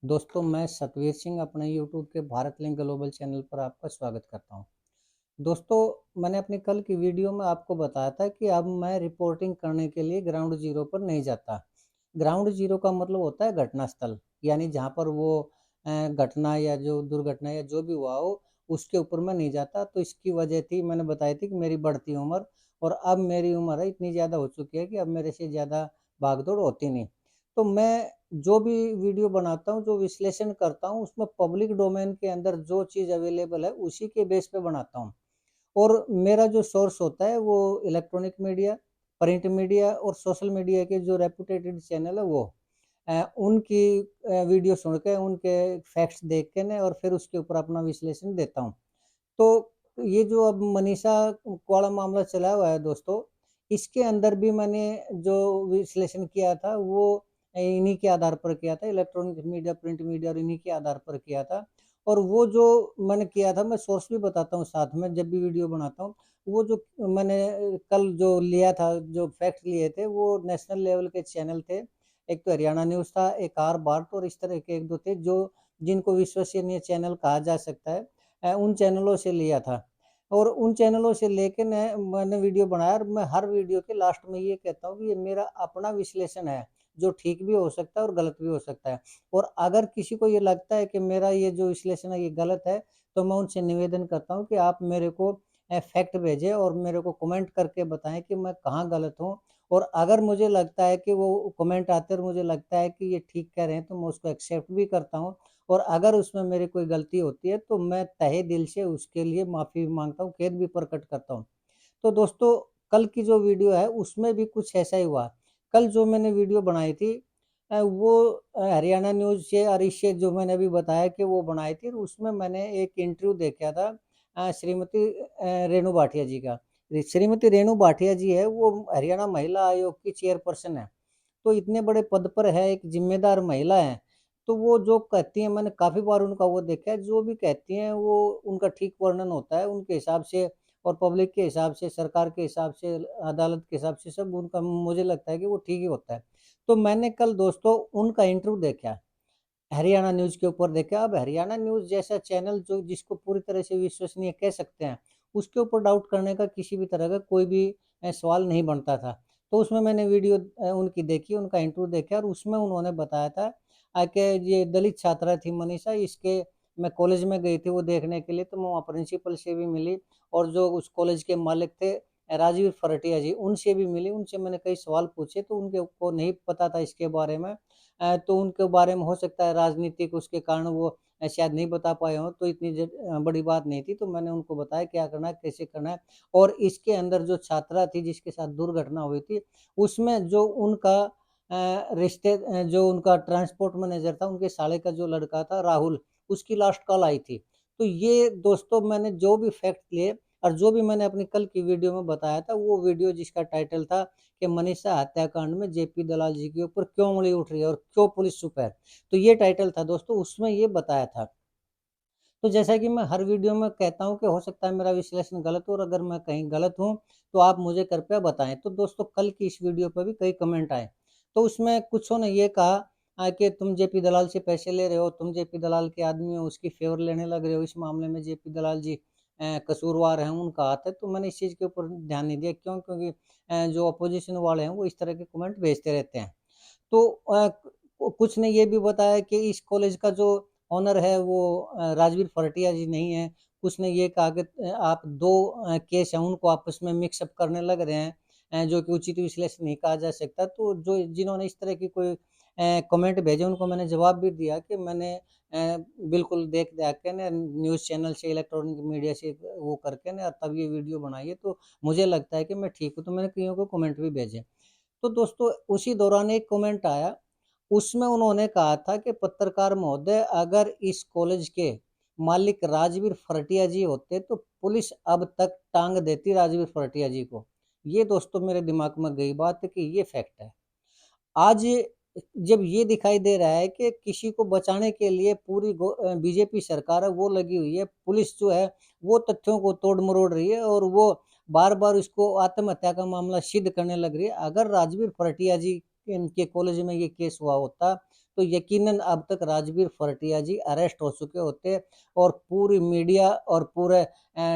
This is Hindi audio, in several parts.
दोस्तों, मैं सतवीर सिंह अपने यूट्यूब के भारत लिंक ग्लोबल चैनल पर आपका स्वागत करता हूं। दोस्तों, मैंने अपनी कल की वीडियो में आपको बताया था कि अब मैं रिपोर्टिंग करने के लिए ग्राउंड ज़ीरो पर नहीं जाता। ग्राउंड ज़ीरो का मतलब होता है घटनास्थल, यानी जहां पर वो घटना या जो दुर्घटना या जो भी हुआ हो, उसके ऊपर मैं नहीं जाता। तो इसकी वजह थी, मैंने बताई थी कि मेरी बढ़ती उम्र, और अब मेरी उम्र है इतनी ज़्यादा हो चुकी है कि अब मेरे से ज़्यादा भाग-दौड़ होती नहीं। तो मैं जो भी वीडियो बनाता हूँ, जो विश्लेषण करता हूँ, उसमें पब्लिक डोमेन के अंदर जो चीज़ अवेलेबल है, उसी के बेस पे बनाता हूँ। और मेरा जो सोर्स होता है, वो इलेक्ट्रॉनिक मीडिया, प्रिंट मीडिया और सोशल मीडिया के जो रेपुटेटेड चैनल है, वो उनकी वीडियो सुन के, उनके फैक्ट्स देख के ना, और फिर उसके ऊपर अपना विश्लेषण देता हूँ। तो ये जो अब मनीषा वाला मामला चला हुआ है दोस्तों, इसके अंदर भी मैंने जो विश्लेषण किया था, वो इन्हीं के आधार पर किया था, इलेक्ट्रॉनिक मीडिया, प्रिंट मीडिया और इन्हीं के आधार पर किया था। और वो जो मैंने किया था, मैं सोर्स भी बताता हूँ साथ में जब भी वीडियो बनाता हूँ। वो जो मैंने कल जो लिया था, जो फैक्ट लिए थे, वो नेशनल लेवल के चैनल थे। एक तो हरियाणा न्यूज़ था, एक आर बाट और इस तरह के 1-2 थे, जो जिनको विश्वसनीय चैनल कहा जा सकता है। उन चैनलों से लिया था, और उन चैनलों से लेके मैंने वीडियो बनाया, और मैं हर वीडियो के लास्ट में ये कहता हूँ कि ये मेरा अपना विश्लेषण है, जो ठीक भी हो सकता है और गलत भी हो सकता है। और अगर किसी को ये लगता है कि मेरा ये जो विश्लेषण है ये गलत है, तो मैं उनसे निवेदन करता हूँ कि आप मेरे को फैक्ट भेजें और मेरे को कमेंट करके बताएँ कि मैं कहाँ गलत हूँ। और अगर मुझे लगता है कि वो कमेंट आते हैं और मुझे लगता है कि ये ठीक कह रहे हैं, तो मैं उसको एक्सेप्ट भी करता हूँ। और अगर उसमें मेरी कोई गलती होती है, तो मैं तहे दिल से उसके लिए माफ़ी भी माँगता हूँ, खेद भी प्रकट करता हूँ। तो दोस्तों, कल की जो वीडियो है, उसमें भी कुछ ऐसा ही हुआ। कल जो मैंने वीडियो बनाई थी, वो हरियाणा न्यूज़ से और इससे जो मैंने अभी बताया कि वो बनाई थी, और उसमें मैंने एक इंटरव्यू देखा था श्रीमती रेणु भाटिया जी का। श्रीमती रेणु भाटिया जी है, वो हरियाणा महिला आयोग की चेयरपर्सन है। तो इतने बड़े पद पर है, एक ज़िम्मेदार महिला है, तो वो जो कहती हैं, मैंने काफ़ी बार उनका वो देखा है, जो भी कहती हैं वो उनका ठीक वर्णन होता है उनके हिसाब से, और पब्लिक के हिसाब से, सरकार के हिसाब से, अदालत के हिसाब से, सब उनका मुझे लगता है कि वो ठीक ही होता है। तो मैंने कल दोस्तों उनका इंटरव्यू देखा, हरियाणा न्यूज़ के ऊपर देखा। अब हरियाणा न्यूज़ जैसा चैनल, जो जिसको पूरी तरह से विश्वसनीय कह सकते हैं, उसके ऊपर डाउट करने का किसी भी तरह का कोई भी सवाल नहीं बनता था। तो उसमें मैंने वीडियो उनकी देखी, उनका इंटरव्यू देखा, और उसमें उन्होंने बताया था कि ये दलित छात्रा थी मनीषा, इसके मैं कॉलेज में गई थी वो देखने के लिए, तो मैं वहाँ प्रिंसिपल से भी मिली, और जो उस कॉलेज के मालिक थे राजीव फरटिया जी, उनसे भी मिली। उनसे मैंने कई सवाल पूछे, तो उनके को नहीं पता था इसके बारे में। तो उनके बारे में हो सकता है राजनीतिक उसके कारण वो शायद नहीं बता पाए हों, तो इतनी बड़ी बात नहीं थी। तो मैंने उनको बताया क्या करना है, कैसे करना है। और इसके अंदर जो छात्रा थी जिसके साथ दुर्घटना हुई थी, उसमें जो उनका जो उनका ट्रांसपोर्ट मैनेजर था, उनके साले का जो लड़का था राहुल, उसकी लास्ट कॉल आई थी। तो ये दोस्तों, मैंने जो भी फैक्ट लिए और जो भी मैंने अपनी कल की वीडियो में बताया था, वो वीडियो जिसका टाइटल था कि मनीषा हत्याकांड में जेपी दलाल जी के ऊपर क्यों उँगली उठ रही है और क्यों पुलिस चुप है। तो ये टाइटल था दोस्तों, उसमें ये बताया था। तो जैसा कि मैं हर वीडियो में कहता हूँ कि हो सकता है मेरा विश्लेषण गलत हो, और अगर मैं कहीं गलत हूँ, तो आप मुझे कृपया बताएँ। तो दोस्तों, कल की इस वीडियो पे भी कई कमेंट आए। तो उसमें कुछों ने ये कहा कि तुम जेपी दलाल से पैसे ले रहे हो, तुम जेपी दलाल के आदमी हो, उसकी फ़ेवर लेने लग रहे हो, इस मामले में जेपी दलाल जी कसूरवार हैं, उनका हाथ है। तो मैंने इस चीज़ के ऊपर ध्यान नहीं दिया, क्यों? क्योंकि जो अपोज़िशन वाले हैं, वो इस तरह के कमेंट भेजते रहते हैं। तो कुछ ने ये भी बताया कि इस कॉलेज का जो ओनर है, वो राजवीर फरटिया जी नहीं है। कुछ ने ये कहा कि आप 2 केस हैं, उनको आपस में मिक्स अप करने लग रहे हैं, जो कि उचित विश्लेषण नहीं कहा जा सकता। तो जो जिन्होंने इस तरह की कोई कमेंट भेजे, उनको मैंने जवाब भी दिया कि मैंने बिल्कुल देख-दाख के ना न्यूज़ चैनल से, इलेक्ट्रॉनिक मीडिया से वो करके ना तब ये वीडियो बनाई है, तो मुझे लगता है कि मैं ठीक हूँ। तो मैंने कइयों को कमेंट भी भेजे। तो दोस्तों, उसी दौरान एक कमेंट आया, उसमें उन्होंने कहा था कि पत्रकार महोदय, अगर इस कॉलेज के मालिक राजवीर फरटिया जी होते, तो पुलिस अब तक टांग देती राजवीर फरटिया जी को। ये दोस्तों मेरे दिमाग में गई बात कि ये फैक्ट है। आज जब ये दिखाई दे रहा है कि किसी को बचाने के लिए पूरी बीजेपी सरकार है वो लगी हुई है, पुलिस जो है वो तथ्यों को तोड़-मरोड़ रही है, और वो बार-बार इसको आत्महत्या का मामला सिद्ध करने लग रही है। अगर राजवीर फरटिया जी के कॉलेज में ये केस हुआ होता तो यकीनन अब तक राजवीर फरटिया जी अरेस्ट हो चुके होते और पूरी मीडिया और पूरे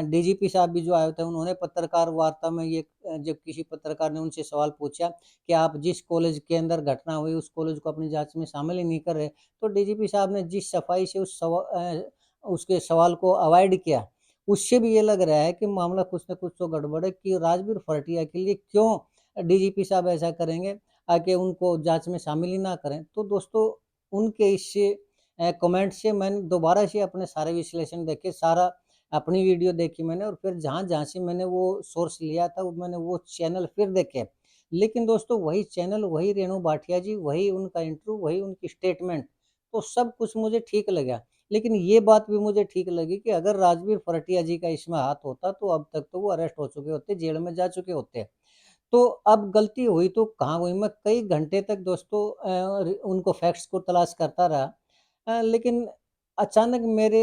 डीजीपी साहब भी जो आए थे उन्होंने पत्रकार वार्ता में ये जब किसी पत्रकार ने उनसे सवाल पूछा कि आप जिस कॉलेज के अंदर घटना हुई उस कॉलेज को अपनी जांच में शामिल ही नहीं कर रहे, तो डीजीपी साहब ने जिस सफाई से उसके सवाल को अवॉइड किया, उससे भी ये लग रहा है कि मामला कुछ न कुछ तो गड़बड़ है कि राजवीर फरटिया के लिए क्यों डीजीपी साहब ऐसा करेंगे कि उनको जांच में शामिल ही ना करें। तो दोस्तों उनके इस कमेंट से मैंने दोबारा से अपने सारे विश्लेषण देखे, सारा अपनी वीडियो देखी मैंने और फिर जहाँ-जहाँ से मैंने वो सोर्स लिया था, मैंने वो चैनल फिर देखे। लेकिन दोस्तों वही चैनल, वही रेणु भाटिया जी, वही उनका इंटरव्यू, वही उनकी स्टेटमेंट, तो सब कुछ मुझे ठीक लगा। लेकिन ये बात भी मुझे ठीक लगी कि अगर राजवीर फरटिया जी का इसमें हाथ होता, तो अब तक तो वो अरेस्ट हो चुके होते, जेल में जा चुके होते। तो अब गलती हुई तो कहाँ हुई? मैं कई घंटे तक दोस्तों उनको फैक्ट्स को तलाश करता रहा। लेकिन अचानक मेरे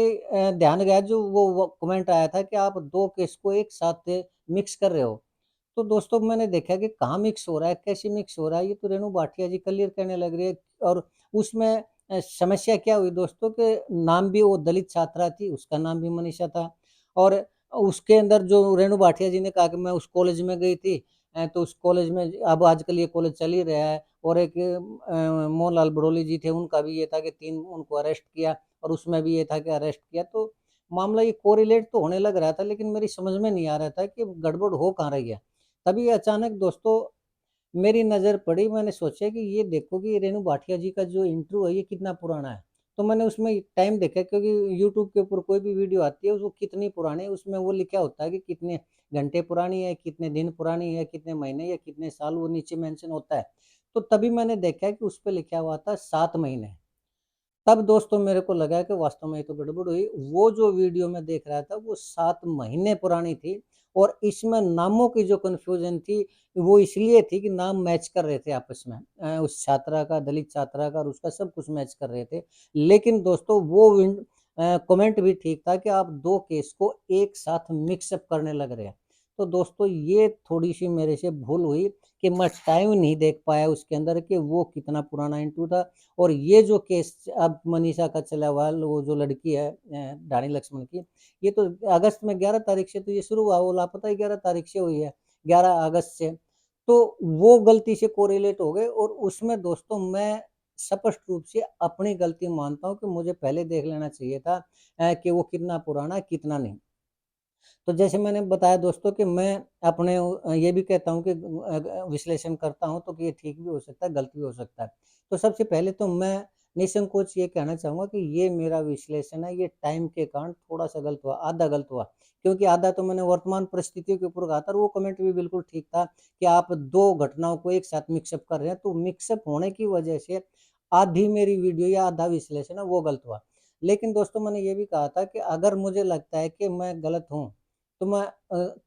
ध्यान गया जो वो कमेंट आया था कि आप 2 केस को एक साथ मिक्स कर रहे हो। तो दोस्तों मैंने देखा कि कहाँ मिक्स हो रहा है, कैसे मिक्स हो रहा है, ये तो रेणु भाटिया जी क्लियर कहने लग रही है और उसमें समस्या क्या हुई दोस्तों के नाम भी वो दलित छात्रा थी, उसका नाम भी मनीषा था और उसके अंदर जो रेणु भाटिया जी ने कहा कि मैं उस कॉलेज में गई थी तो उस कॉलेज में अब आजकल ये कॉलेज चल ही रहा है और एक मोहनलाल बड़ोली जी थे, उनका भी ये था कि 3 उनको अरेस्ट किया और उसमें भी ये था कि अरेस्ट किया। तो मामला ये कोरिलेट तो होने लग रहा था लेकिन मेरी समझ में नहीं आ रहा था कि गड़बड़ हो कहाँ रही है। तभी अचानक दोस्तों मेरी नज़र पड़ी, मैंने सोचा कि ये देखो कि रेणु भाटिया जी का जो इंटरव्यू है ये कितना पुराना है। तो मैंने उसमें टाइम देखा क्योंकि यूट्यूब के ऊपर कोई भी वीडियो आती है वो कितनी पुरानी है उसमें वो लिखा होता है कि कितने घंटे पुरानी है, कितने दिन पुरानी है, कितने महीने या कितने साल वो नीचे मेंशन होता है। तो तभी मैंने देखा कि उस पे लिखा हुआ था 7 महीने। तब दोस्तों मेरे को लगा कि वास्तव में ये तो गड़बड़ हुई। वो जो वीडियो मैं देख रहा था वो 7 महीने पुरानी थी और इसमें नामों की जो कन्फ्यूज़न थी, वो इसलिए थी कि नाम मैच कर रहे थे आपस में। उस छात्रा का, दलित छात्रा का और उसका सब कुछ मैच कर रहे थे। लेकिन दोस्तों वो कमेंट भी ठीक था कि आप 2 केस को एक साथ मिक्स अप करने लग रहे हैं। तो दोस्तों ये थोड़ी-सी मेरे से भूल हुई कि मैं टाइम नहीं देख पाया उसके अंदर कि वो कितना पुराना इंटरव्यू था और ये जो केस अब मनीषा का चला हुआ वो जो लड़की है रानी लक्ष्मण की, ये तो अगस्त में 11 तारीख से तो ये शुरू हुआ, वो लापता ही 11 तारीख से हुई है, 11 अगस्त से। तो वो गलती से कोरिलेट हो गए और उसमें दोस्तों मैं स्पष्ट रूप से अपनी गलती मानता हूँ कि मुझे पहले देख लेना चाहिए था कि वो कितना पुराना है, कितना नहीं। तो जैसे मैंने बताया दोस्तों कि मैं अपने ये भी कहता हूँ कि विश्लेषण करता हूँ तो कि ये ठीक भी हो सकता है, गलत भी हो सकता है। तो सबसे पहले तो मैं निसंकोच ये कहना चाहूँगा कि ये मेरा विश्लेषण है, ये टाइम के कारण थोड़ा-सा गलत हुआ, आधा गलत हुआ। क्योंकि आधा तो मैंने वर्तमान परिस्थितियों के ऊपर कहा था और वो कमेंट भी बिल्कुल ठीक था कि आप 2 घटनाओं को एक साथ मिक्स अप कर रहे हैं, तो मिक्स अप होने की वजह से आधी मेरी वीडियो या आधा विश्लेषण है वो गलत हुआ। लेकिन दोस्तों मैंने ये भी कहा था कि अगर मुझे लगता है कि मैं गलत हूँ तो मैं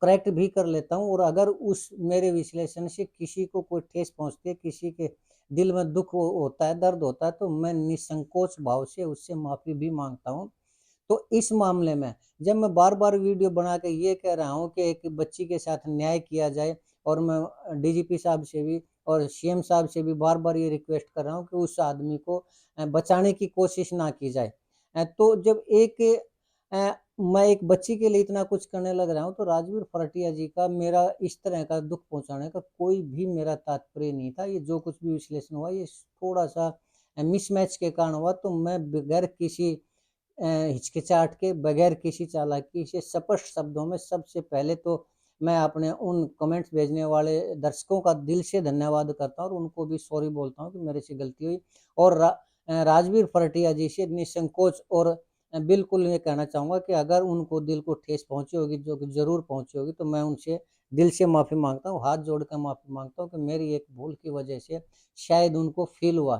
करेक्ट भी कर लेता हूँ और अगर उस मेरे विश्लेषण से किसी को कोई ठेस पहुँचती है, किसी के दिल में दुःख होता है, दर्द होता है, तो मैं निसंकोच भाव से उससे माफ़ी भी माँगता हूँ। तो इस मामले में जब मैं बार-बार वीडियो बना के ये कह रहा हूँ कि एक बच्ची के साथ न्याय किया जाए और मैं डीजीपी साहब से भी और सीएम साहब से भी बार-बार ये रिक्वेस्ट कर रहा हूँ कि उस आदमी को बचाने की कोशिश ना की जाए। तो जब मैं एक बच्ची के लिए इतना कुछ करने लग रहा हूँ, तो राजवीर फरटिया जी का मेरा इस तरह का दुःख पहुँचाने का कोई भी मेरा तात्पर्य नहीं था। ये जो कुछ भी विश्लेषण हुआ, ये थोड़ा-सा मिसमैच के कारण हुआ, तो मैं बगैर किसी हिचकिचाहट के, बगैर किसी चालाकी से स्पष्ट शब्दों में सबसे पहले तो मैं अपने उन कमेंट्स भेजने वाले दर्शकों का दिल से धन्यवाद करता हूँ और उनको भी सॉरी बोलता हूँ कि मेरे से गलती हुई और राजवीर फरटिया जी से निसंकोच और बिल्कुल ये कहना चाहूँगा कि अगर उनको दिल को ठेस पहुँची होगी, जो कि ज़रूर पहुँची होगी, तो मैं उनसे दिल से माफ़ी माँगता हूँ, हाथ जोड़ कर माफ़ी माँगता हूँ कि मेरी एक भूल की वजह से शायद उनको फ़ील हुआ।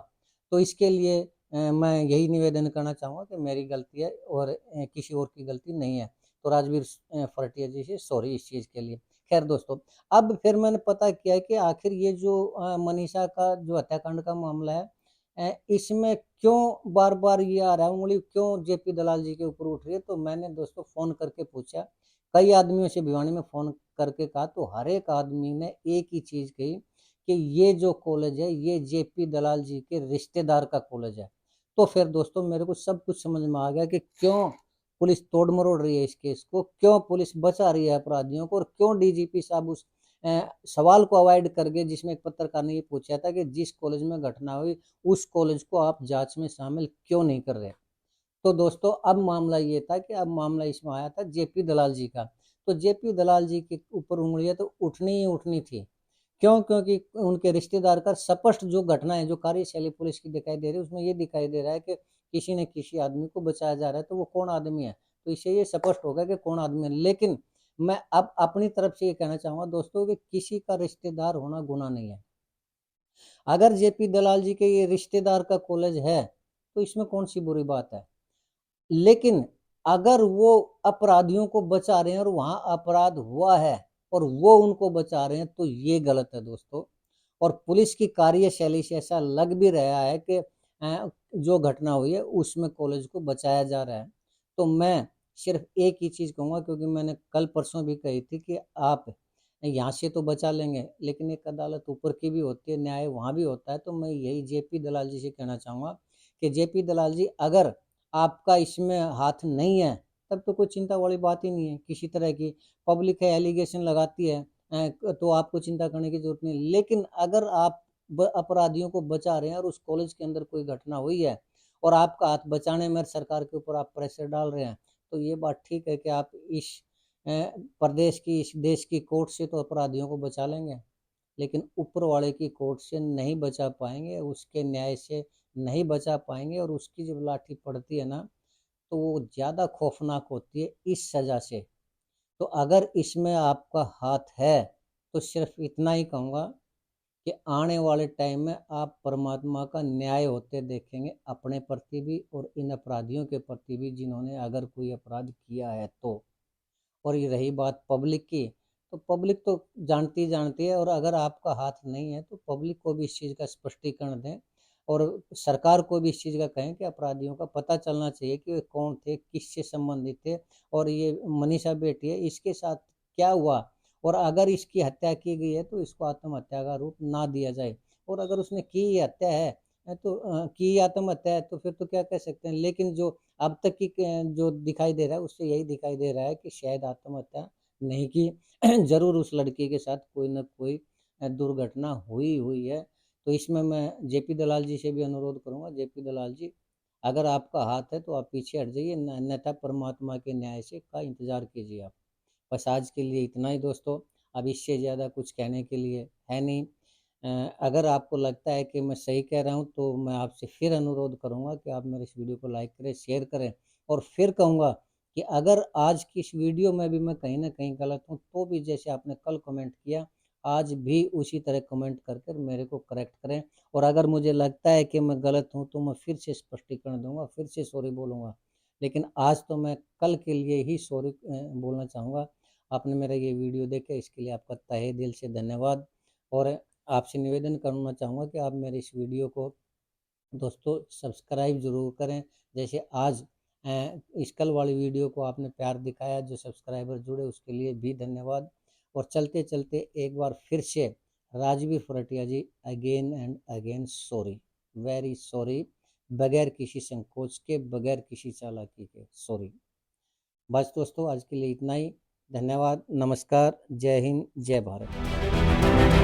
तो इसके लिए मैं यही निवेदन करना चाहूँगा कि मेरी गलती है और किसी और की गलती नहीं है। तो राजवीर फरटिया जी से सॉरी इस चीज़ के लिए। ख़ैर दोस्तों, अब फिर मैंने पता किया कि आखिर ये जो मनीषा का जो हत्याकांड का मामला है इसमें क्यों बार-बार ये आ रहा है, उँगली क्यों जेपी दलाल जी के ऊपर उठ रही है? तो मैंने दोस्तों फ़ोन करके पूछा, कई आदमियों से भिवानी में फ़ोन करके कहा, तो हर एक आदमी ने एक ही चीज़ कही कि ये जो कॉलेज है ये जेपी दलाल जी के रिश्तेदार का कॉलेज है। तो फिर दोस्तों मेरे को सब कुछ समझ में आ गया कि क्यों पुलिस तोड़ मरोड़ रही है इस केस को, क्यों पुलिस बचा रही है अपराधियों को, और क्यों डीजीपी साहब उस सवाल को अवॉइड करके, जिसमें एक पत्रकार ने ये पूछा था कि जिस कॉलेज में घटना हुई उस कॉलेज को आप जांच में शामिल क्यों नहीं कर रहे। तो दोस्तों अब मामला ये था कि अब मामला इसमें आया था जेपी दलाल जी का। तो जेपी दलाल जी के ऊपर उंगलियां तो उठनी ही उठनी थी। क्यों? क्योंकि उनके रिश्तेदार का स्पष्ट जो घटना है, जो कार्यशैली पुलिस की दिखाई दे रही है, उसमें ये दिखाई दे रहा है कि किसी न किसी आदमी को बचाया जा रहा है। तो वो कौन आदमी है? तो इससे ये स्पष्ट होगा कि कौन आदमी है। लेकिन मैं अब अपनी तरफ से ये कहना चाहूंगा दोस्तों कि किसी का रिश्तेदार होना गुनाह नहीं है। अगर जेपी दलाल जी के ये रिश्तेदार का कॉलेज है तो इसमें कौन सी बुरी बात है। लेकिन अगर वो अपराधियों को बचा रहे हैं और वहां अपराध हुआ है और वो उनको बचा रहे हैं तो ये गलत है दोस्तों। और पुलिस की कार्यशैली से ऐसा लग भी रहा है कि जो घटना हुई है उसमें कॉलेज को बचाया जा रहा है। तो मैं सिर्फ एक ही चीज़ कहूँगा, क्योंकि मैंने कल परसों भी कही थी कि आप यहाँ से तो बचा लेंगे लेकिन एक अदालत ऊपर की भी होती है, न्याय वहाँ भी होता है। तो मैं यही जेपी दलाल जी से कहना चाहूँगा कि जेपी दलाल जी, अगर आपका इसमें हाथ नहीं है तब तो कोई चिंता वाली बात ही नहीं है किसी तरह की। पब्लिक है एलिगेशन लगाती है तो आपको चिंता करने की जरूरत नहीं। लेकिन अगर आप अपराधियों को बचा रहे हैं और उस कॉलेज के अंदर कोई घटना हुई है और आपका हाथ बचाने में सरकार के ऊपर आप प्रेशर डाल रहे हैं, तो ये बात ठीक है कि आप इस प्रदेश की, इस देश की कोर्ट से तो अपराधियों को बचा लेंगे, लेकिन ऊपर वाले की कोर्ट से नहीं बचा पाएंगे, उसके न्याय से नहीं बचा पाएंगे। और उसकी जब लाठी पड़ती है ना तो वो ज़्यादा खौफनाक होती है इस सज़ा से। तो अगर इसमें आपका हाथ है तो सिर्फ इतना ही कहूँगा कि आने वाले टाइम में आप परमात्मा का न्याय होते देखेंगे, अपने प्रति भी और इन अपराधियों के प्रति भी जिन्होंने अगर कोई अपराध किया है तो। और ये रही बात पब्लिक की, तो पब्लिक तो जानती है, और अगर आपका हाथ नहीं है तो पब्लिक को भी इस चीज़ का स्पष्टीकरण दें और सरकार को भी इस चीज़ का कहें कि अपराधियों का पता चलना चाहिए कि वे कौन थे, किससे संबंधित थे, और ये मनीषा बेटी है इसके साथ क्या हुआ। और अगर इसकी हत्या की गई है तो इसको आत्महत्या का रूप ना दिया जाए। और अगर उसने की हत्या है तो की आत्महत्या है तो फिर तो क्या कह सकते हैं। लेकिन जो अब तक की जो दिखाई दे रहा है उससे यही दिखाई दे रहा है कि शायद आत्महत्या नहीं की जरूर उस लड़की के साथ कोई न कोई दुर्घटना हुई है। तो इसमें मैं जेपी दलाल जी से भी अनुरोध करूंगा, जेपी दलाल जी, अगर आपका हाथ है तो आप पीछे हट जाइए, अन्यथा परमात्मा के न्याय से का इंतजार कीजिए आप। बस आज के लिए इतना ही दोस्तों, अब इससे ज़्यादा कुछ कहने के लिए है नहीं। अगर आपको लगता है कि मैं सही कह रहा हूँ तो मैं आपसे फिर अनुरोध करूँगा कि आप मेरे इस वीडियो को लाइक करें, शेयर करें। और फिर कहूँगा कि अगर आज की इस वीडियो में भी मैं कहीं ना कहीं गलत हूँ तो भी जैसे आपने कल कमेंट किया, आज भी उसी तरह कमेंट कर कर मेरे को करेक्ट करें। और अगर मुझे लगता है कि मैं गलत हूँ तो मैं फिर से स्पष्टीकरण दूंगा, फिर से सॉरी बोलूँगा। लेकिन आज तो मैं कल के लिए ही सॉरी बोलना चाहूँगा। आपने मेरा ये वीडियो देखा इसके लिए आपका तहे दिल से धन्यवाद। और आपसे निवेदन करना चाहूँगा कि आप मेरे इस वीडियो को दोस्तों सब्सक्राइब ज़रूर करें। जैसे आज इस कल वाली वीडियो को आपने प्यार दिखाया, जो सब्सक्राइबर जुड़े उसके लिए भी धन्यवाद। और चलते चलते एक बार फिर से Rajveer Phartiya ji, again and again sorry, very sorry, बगैर किसी संकोच के, बगैर किसी चालाकी के सॉरी। बस दोस्तों आज के लिए इतना ही। धन्यवाद, नमस्कार, जय हिंद, जय भारत।